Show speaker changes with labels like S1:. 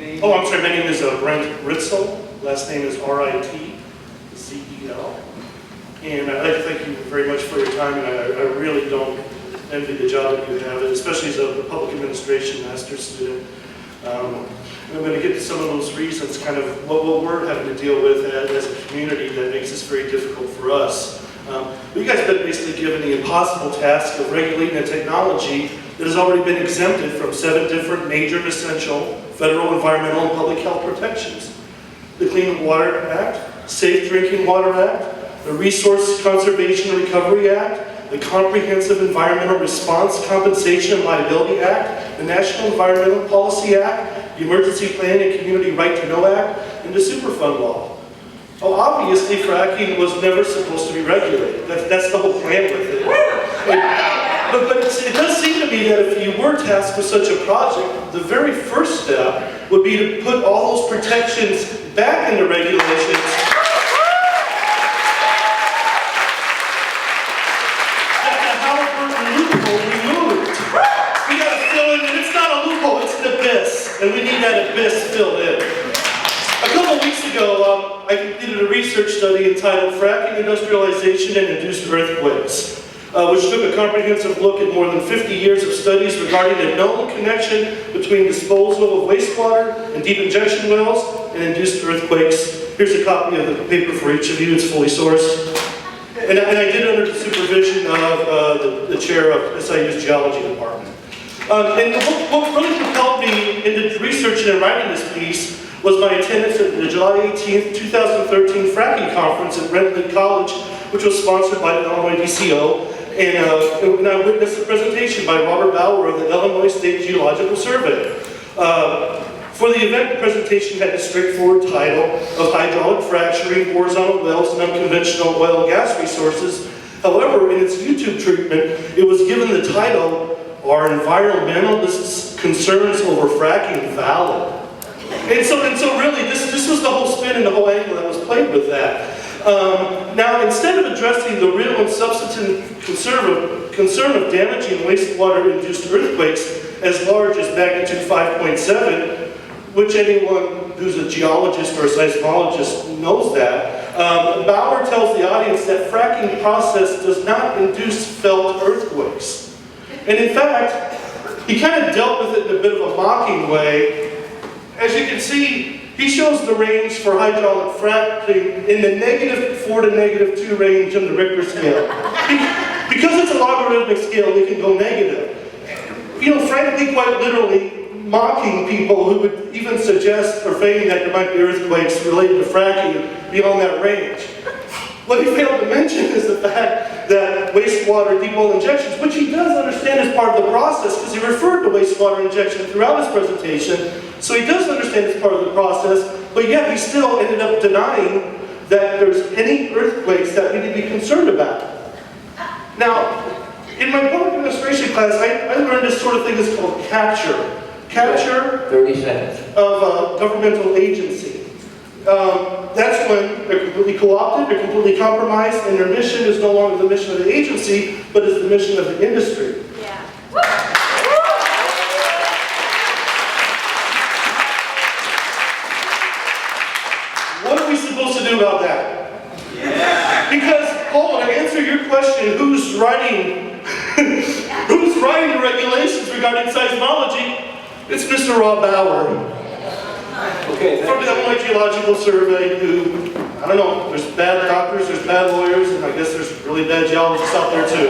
S1: Oh, I'm sorry, my name is Brent Ritzel. Last name is R-I-T-Z-E-L. And I'd like to thank you very much for your time, and I really don't envy the job that you have, especially as a public administration master's student. And I'm going to get to some of those reasons, kind of what we're having to deal with as a community that makes this very difficult for us. You guys have been basically given the impossible task of regulating a technology that has already been exempted from 7 different major and essential federal environmental and public health protections. The Clean Water Act, Safe Drinking Water Act, the Resource Conservation and Recovery Act, the Comprehensive Environmental Response, Compensation and Liability Act, the National Environmental Policy Act, the Emergency Planning and Community Right to Know Act, and the Superfund Law. Well, obviously, fracking was never supposed to be regulated. That's the whole plan with it. But it does seem to me that if you were tasked with such a project, the very first step would be to put all those protections back into regulations. And we need that abyss filled in. A couple of weeks ago, I completed a research study entitled Fracking Industrialization and Induced Earthquakes, which took a comprehensive look at more than 50 years of studies regarding the known connection between disposal of wastewater and deep injection wells and induced earthquakes. Here's a copy of the paper for each of you. It's fully sourced. And I did it under the supervision of the chair of SIU's geology department. And what really propelled me into researching and writing this piece was my attendance at the July 18th, 2013 fracking conference at Brent College, which was sponsored by the Illinois DCO, and I witnessed a presentation by Robert Bauer of the Illinois State Geological Survey. For the event, the presentation had the straightforward title of Hydraulic Fracturing, Horizontal Wells, and Unconventional Oil and Gas Resources. However, in its YouTube treatment, it was given the title, Are Environmentalists' Concerns Over Fracking Valid? And so really, this was the whole spin and the whole angle that was played with that. Now, instead of addressing the real and substantive concern of damaging wastewater-induced earthquakes as large as magnitude 5.7, which anyone who's a geologist or a seismologist knows that, Bauer tells the audience that fracking process does not induce felt earthquakes. And in fact, he kind of dealt with it in a bit of a mocking way. As you can see, he shows the range for hydraulic fracking in the -4 to -2 range on the Richter scale. Because it's a logarithmic scale, it can go negative. You know, frankly, quite literally, mocking people who would even suggest or feign that there might be earthquakes related to fracking beyond that range. What he failed to mention is the fact that wastewater deep well injections, which he does understand as part of the process, because he referred to wastewater injection throughout his presentation, so he does understand it's part of the process, but yet he still ended up denying that there's any earthquakes that we need to be concerned about. Now, in my public administration class, I learned this sort of thing is called capture. Capture
S2: 30 seconds.
S1: Of a governmental agency. That's when they're completely co-opted, they're completely compromised, and their mission is no longer the mission of the agency, but is the mission of the industry.
S3: Yeah.
S1: What are we supposed to do about that? Yeah. Because, Paul, to answer your question, who's writing the regulations regarding seismology? It's Mr. Rob Bauer.
S2: Okay,
S1: from the Illinois Geological Survey, who, I don't know, there's bad doctors, there's bad lawyers, and I guess there's really bad geologists out there too.